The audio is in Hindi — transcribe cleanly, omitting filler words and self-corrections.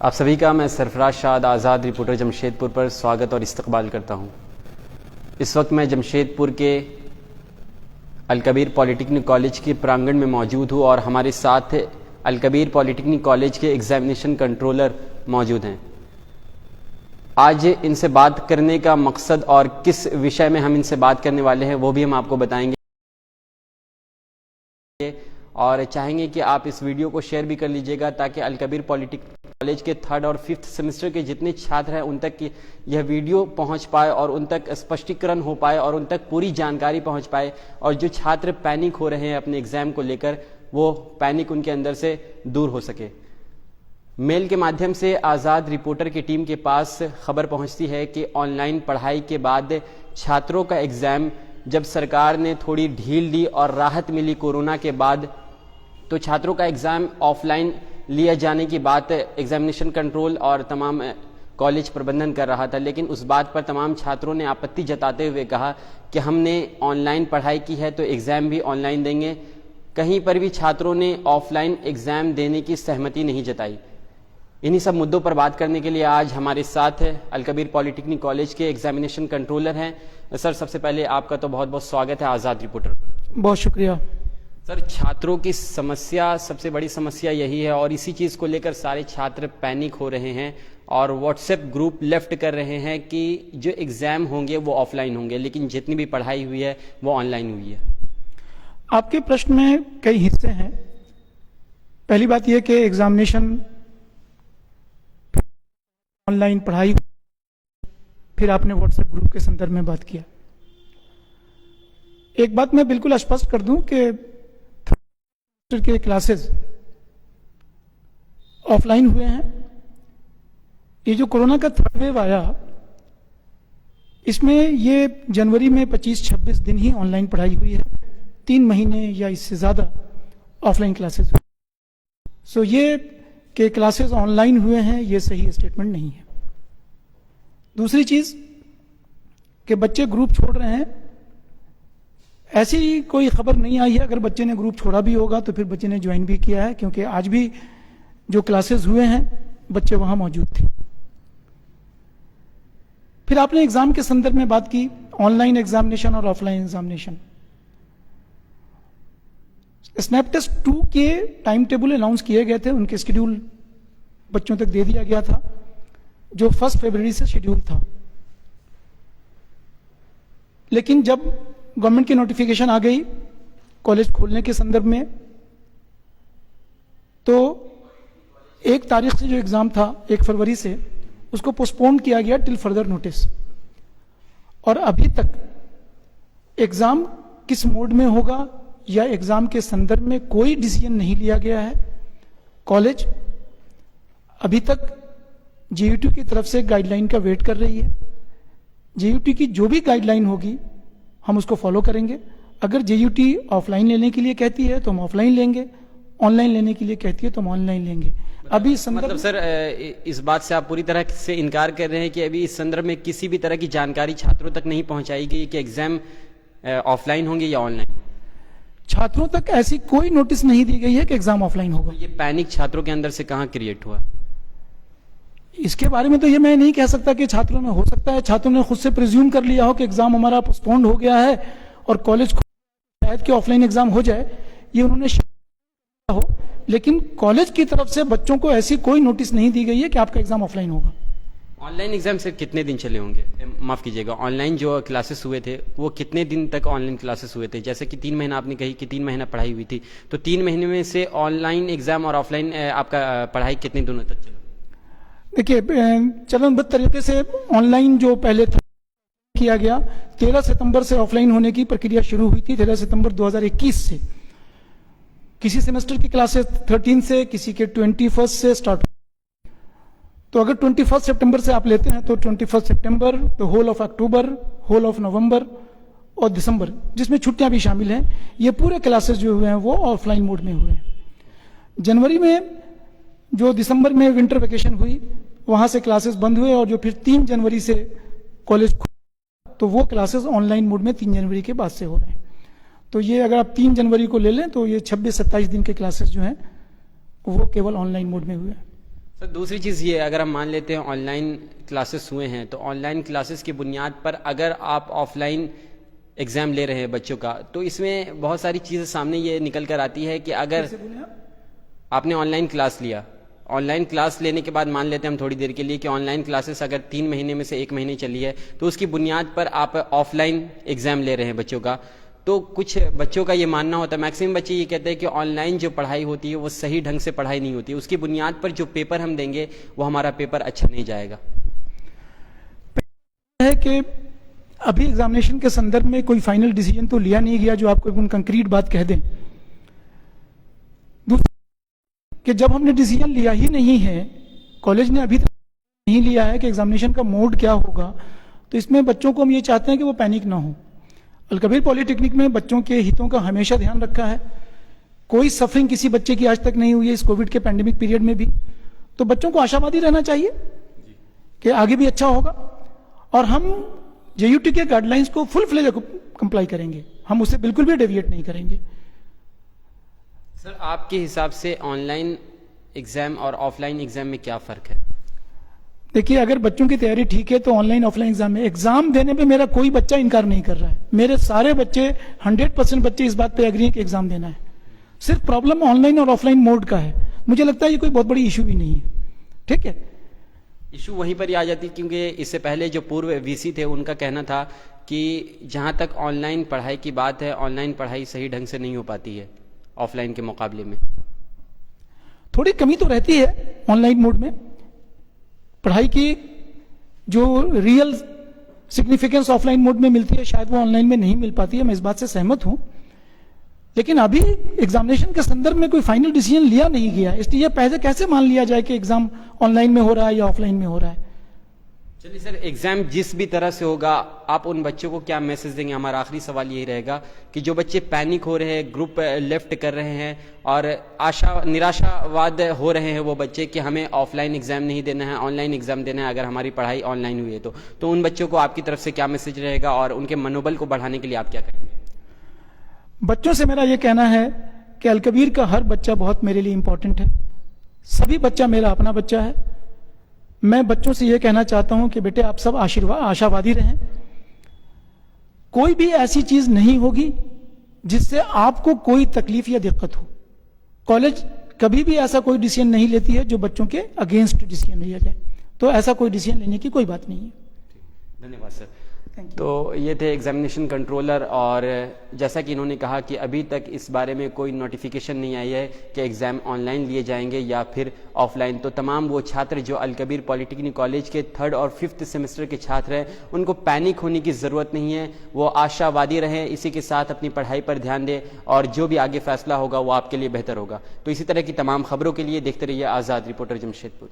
आप सभी का मैं सरफराज शाद आज़ाद रिपोर्टर जमशेदपुर पर स्वागत और इस्तकबाल करता हूं। इस वक्त मैं जमशेदपुर के अलकबीर पॉलिटेक्निक कॉलेज के प्रांगण में मौजूद हूं और हमारे साथ अलकबीर पॉलिटेक्निक कॉलेज के एग्जामिनेशन कंट्रोलर मौजूद हैं। आज इनसे बात करने का मकसद और किस विषय में हम इनसे बात करने वाले हैं वो भी हम आपको बताएंगे और चाहेंगे कि आप इस वीडियो को शेयर भी कर लीजिएगा ताकि अलकबीर पॉलिटेक्निक कॉलेज के 3rd और 5th सेमेस्टर के जितने छात्र हैं उन तक यह वीडियो पहुंच पाए और उन तक स्पष्टीकरण हो पाए और उन तक पूरी जानकारी पहुंच पाए और जो छात्र पैनिक हो रहे हैं अपने एग्जाम को लेकर वो पैनिक उनके अंदर से दूर हो सके। मेल के माध्यम से आज़ाद रिपोर्टर की टीम के पास खबर पहुंचती है कि ऑनलाइन पढ़ाई के बाद छात्रों का एग्जाम जब सरकार ने थोड़ी ढील दी और राहत मिली कोरोना के बाद, तो छात्रों का एग्जाम ऑफलाइन लिया जाने की बात एग्जामिनेशन कंट्रोल और तमाम कॉलेज प्रबंधन कर रहा था। लेकिन उस बात पर तमाम छात्रों ने आपत्ति जताते हुए कहा कि हमने ऑनलाइन पढ़ाई की है तो एग्जाम भी ऑनलाइन देंगे। कहीं पर भी छात्रों ने ऑफलाइन एग्जाम देने की सहमति नहीं जताई। इन्हीं सब मुद्दों पर बात करने के लिए आज हमारे साथ अलकबीर पॉलिटेक्निक कॉलेज के एग्जामिनेशन कंट्रोलर हैं। सर, सबसे पहले आपका तो बहुत बहुत स्वागत है आज़ाद रिपोर्टर पर। बहुत शुक्रिया सर। छात्रों की समस्या, सबसे बड़ी समस्या यही है और इसी चीज़ को लेकर सारे छात्र पैनिक हो रहे हैं और व्हाट्सएप ग्रुप लेफ्ट कर रहे हैं कि जो एग्ज़ाम होंगे वो ऑफलाइन होंगे, लेकिन जितनी भी पढ़ाई हुई है वो ऑनलाइन हुई है। आपके प्रश्न में कई हिस्से हैं। पहली बात यह कि एग्जामिनेशन ऑनलाइन पढ़ाई, फिर आपने व्हाट्सएप ग्रुप के संदर्भ में बात किया। एक बात मैं बिल्कुल स्पष्ट कर दूं कि के क्लासेस ऑफलाइन हुए हैं। ये जो कोरोना का 3rd वेव आया, इसमें ये जनवरी में 25-26 दिन ही ऑनलाइन पढ़ाई हुई है, 3 महीने या इससे ज़्यादा ऑफलाइन क्लासेस हुए। सो ये कि क्लासेस ऑनलाइन हुए हैं, ये सही स्टेटमेंट नहीं है। दूसरी चीज़ कि बच्चे ग्रुप छोड़ रहे हैं, ऐसी कोई खबर नहीं आई है। अगर बच्चे ने ग्रुप छोड़ा भी होगा तो फिर बच्चे ने ज्वाइन भी किया है, क्योंकि आज भी जो क्लासेस हुए हैं बच्चे वहां मौजूद थे। फिर आपने एग्जाम के संदर्भ में बात की, ऑनलाइन एग्जामिनेशन और ऑफलाइन एग्जामिनेशन। स्नैप टेस्ट 2 के टाइम टेबल अनाउंस किए गए थे, उनके शेड्यूल बच्चों तक दे दिया गया था, जो 1 फरवरी से शेड्यूल था। लेकिन जब गवर्नमेंट की नोटिफिकेशन आ गई कॉलेज खोलने के संदर्भ में, तो 1 तारीख से जो एग्जाम था 1 फरवरी से, उसको पोस्टपोन किया गया टिल फर्दर नोटिस। और अभी तक एग्जाम किस मोड में होगा या एग्जाम के संदर्भ में कोई डिसीजन नहीं लिया गया है। कॉलेज अभी तक जेयूटी की तरफ से गाइडलाइन का वेट कर रही है। जेयूटी की जो भी गाइडलाइन होगी हम उसको फॉलो करेंगे। अगर जेयूटी ऑफलाइन लेने के लिए कहती है तो हम ऑफलाइन लेंगे, ऑनलाइन लेने के लिए कहती है तो हम ऑनलाइन लेंगे। अभी मतलब सर, इस बात से आप पूरी तरह से इनकार कर रहे हैं कि अभी इस संदर्भ में किसी भी तरह की जानकारी छात्रों तक नहीं पहुंचाई गई कि एग्जाम ऑफलाइन होंगे या ऑनलाइन? छात्रों तक ऐसी कोई नोटिस नहीं दी गई है कि एग्जाम ऑफलाइन होगा। ये पैनिक छात्रों के अंदर से कहां क्रिएट हुआ? इसके बारे में तो ये मैं नहीं कह सकता कि छात्रों में हो सकता है छात्रों ने खुद से प्रिज्यूम कर लिया हो कि एग्जाम हमारा पोस्टपोन्ड हो गया है और कॉलेज शायद कि ऑफलाइन एग्जाम हो जाए, ये उन्होंने हो। लेकिन कॉलेज की तरफ से बच्चों को ऐसी कोई नोटिस नहीं दी गई है कि आपका एग्जाम ऑफलाइन होगा। ऑनलाइन एग्जाम से कितने दिन चले होंगे? माफ कीजिएगा, ऑनलाइन जो क्लासेस हुए थे वो कितने दिन तक ऑनलाइन क्लासेस हुए थे? जैसे कि 3 महीना आपने कही कि 3 महीना पढ़ाई हुई थी, तो 3 महीने में से ऑनलाइन एग्जाम और ऑफलाइन आपका पढ़ाई कितने दिनों तक चला? देखिए, चरणबद्ध तरीके से ऑनलाइन जो पहले किया गया, 13 सितंबर से ऑफलाइन होने की प्रक्रिया शुरू हुई थी। 13 सितंबर 2021 से किसी सेमेस्टर की क्लासेस 13 से, किसी के 21 से स्टार्ट। तो अगर 21 सितंबर से आप लेते हैं तो 21 सितंबर, तो whole of October, whole of November और दिसंबर, जिसमें छुट्टियां भी शामिल हैं, ये पूरे क्लासेस जो हुए हैं वो ऑफलाइन मोड में हुए हैं। जनवरी में जो दिसंबर में विंटर वेकेशन हुई, वहां से क्लासेस बंद हुए और जो फिर 3 जनवरी से कॉलेज खुला, तो वो क्लासेस ऑनलाइन मोड में 3 जनवरी के बाद से हो रहे हैं। तो ये अगर आप 3 जनवरी को ले लें तो ये 26-27 दिन के क्लासेस जो हैं वो केवल ऑनलाइन मोड में हुए हैं। सर दूसरी चीज़ ये, अगर हम मान लेते हैं ऑनलाइन क्लासेस हुए हैं, तो ऑनलाइन क्लासेस की बुनियाद पर अगर आप ऑफलाइन एग्ज़ाम ले रहे हैं बच्चों का, तो इसमें बहुत सारी चीज़ें सामने ये निकल कर आती है कि अगर आपने ऑनलाइन क्लास लिया, ऑनलाइन क्लास लेने के बाद मान लेते हैं हम थोड़ी देर के लिए कि ऑनलाइन क्लासेस अगर 3 महीने में से 1 महीने चली है, तो उसकी बुनियाद पर आप ऑफलाइन एग्ज़ाम ले रहे हैं बच्चों का, तो कुछ बच्चों का ये मानना होता है, मैक्सिमम बच्चे ये कहते हैं कि ऑनलाइन जो पढ़ाई होती है वो सही ढंग से पढ़ाई नहीं होती, उसकी बुनियाद पर जो पेपर हम देंगे वो हमारा पेपर अच्छा नहीं जाएगा। है कि अभी एग्जामिनेशन के संदर्भ में कोई फाइनल डिसीजन तो लिया नहीं गया जो आपको एक कंक्रीट बात कह दें। दूसरा कि जब हमने डिसीजन लिया ही नहीं है, कॉलेज ने अभी तक नहीं लिया है कि एग्जामिनेशन का मोड क्या होगा, तो इसमें बच्चों को हम ये चाहते हैं कि वो पैनिक ना हो। अलकबीर पॉलिटेक्निक में बच्चों के हितों का हमेशा ध्यान रखा है, कोई सफरिंग किसी बच्चे की आज तक नहीं हुई है इस कोविड के पैंडेमिक पीरियड में भी, तो बच्चों को आशावादी रहना चाहिए कि आगे भी अच्छा होगा। और हम जेयूटी के गाइडलाइंस को फुल फ्लेज कंप्लाई करेंगे, हम उससे बिल्कुल भी डेविएट नहीं करेंगे। सर आपके हिसाब से ऑनलाइन एग्जाम और ऑफलाइन एग्जाम में क्या फ़र्क है? देखिए, अगर बच्चों की तैयारी ठीक है तो ऑनलाइन ऑफलाइन एग्जाम में एग्जाम देने पे मेरा कोई बच्चा इनकार नहीं कर रहा है। मेरे सारे बच्चे 100% बच्चे इस बात पे एग्री हैं कि एग्जाम देना है। सिर्फ प्रॉब्लम ऑनलाइन और ऑफलाइन मोड का है। मुझे लगता है ये कोई बहुत बड़ी इशू भी नहीं है। ठीक है, इशू वहीं पर ही आ जाती, क्योंकि इससे पहले जो पूर्व वीसी थे उनका कहना था कि जहां तक ऑनलाइन पढ़ाई की बात है, ऑनलाइन पढ़ाई सही ढंग से नहीं हो पाती है ऑफलाइन के मुकाबले में। थोड़ी कमी तो रहती है ऑनलाइन मोड में, पढ़ाई की जो रियल सिग्निफिकेंस ऑफलाइन मोड में मिलती है शायद वो ऑनलाइन में नहीं मिल पाती है, मैं इस बात से सहमत हूं। लेकिन अभी एग्जामिनेशन के संदर्भ में कोई फाइनल डिसीजन लिया नहीं गया, इसलिए यह पहले कैसे मान लिया जाए कि एग्जाम ऑनलाइन में हो रहा है या ऑफलाइन में हो रहा है। चलिए सर, एग्जाम जिस भी तरह से होगा, आप उन बच्चों को क्या मैसेज देंगे? हमारा आखिरी सवाल यही रहेगा कि जो बच्चे पैनिक हो रहे हैं, ग्रुप लेफ्ट कर रहे हैं और निराशावाद हो रहे हैं वो बच्चे कि हमें ऑफलाइन एग्जाम नहीं देना है, ऑनलाइन एग्जाम देना है अगर हमारी पढ़ाई ऑनलाइन हुई है तो उन बच्चों को आपकी तरफ से क्या मैसेज रहेगा और उनके मनोबल को बढ़ाने के लिए आप क्या करेंगे? बच्चों से मेरा यह कहना है कि अलकबीर का हर बच्चा बहुत मेरे लिए इंपॉर्टेंट है, सभी बच्चा मेरा अपना बच्चा है। मैं बच्चों से यह कहना चाहता हूं कि बेटे आप सब आशावादी रहें, कोई भी ऐसी चीज नहीं होगी जिससे आपको कोई तकलीफ या दिक्कत हो। कॉलेज कभी भी ऐसा कोई डिसीजन नहीं लेती है जो बच्चों के अगेंस्ट डिसीजन लिया जाए, तो ऐसा कोई डिसीजन लेने की कोई बात नहीं है। धन्यवाद सर। तो ये थे एग्जामिनेशन कंट्रोलर, और जैसा कि इन्होंने कहा कि अभी तक इस बारे में कोई नोटिफिकेशन नहीं आई है कि एग्ज़ाम ऑनलाइन लिए जाएंगे या फिर ऑफलाइन। तो तमाम वो छात्र जो अलकबीर पॉलिटेक्निक कॉलेज के 3rd और 5th सेमेस्टर के छात्र हैं, उनको पैनिक होने की ज़रूरत नहीं है, वो आशावादी रहें, इसी के साथ अपनी पढ़ाई पर ध्यान दें और जो भी आगे फैसला होगा वो आपके लिए बेहतर होगा। तो इसी तरह की तमाम खबरों के लिए देखते रहिए आज़ाद। रिपोर्टर जमशेदपुर।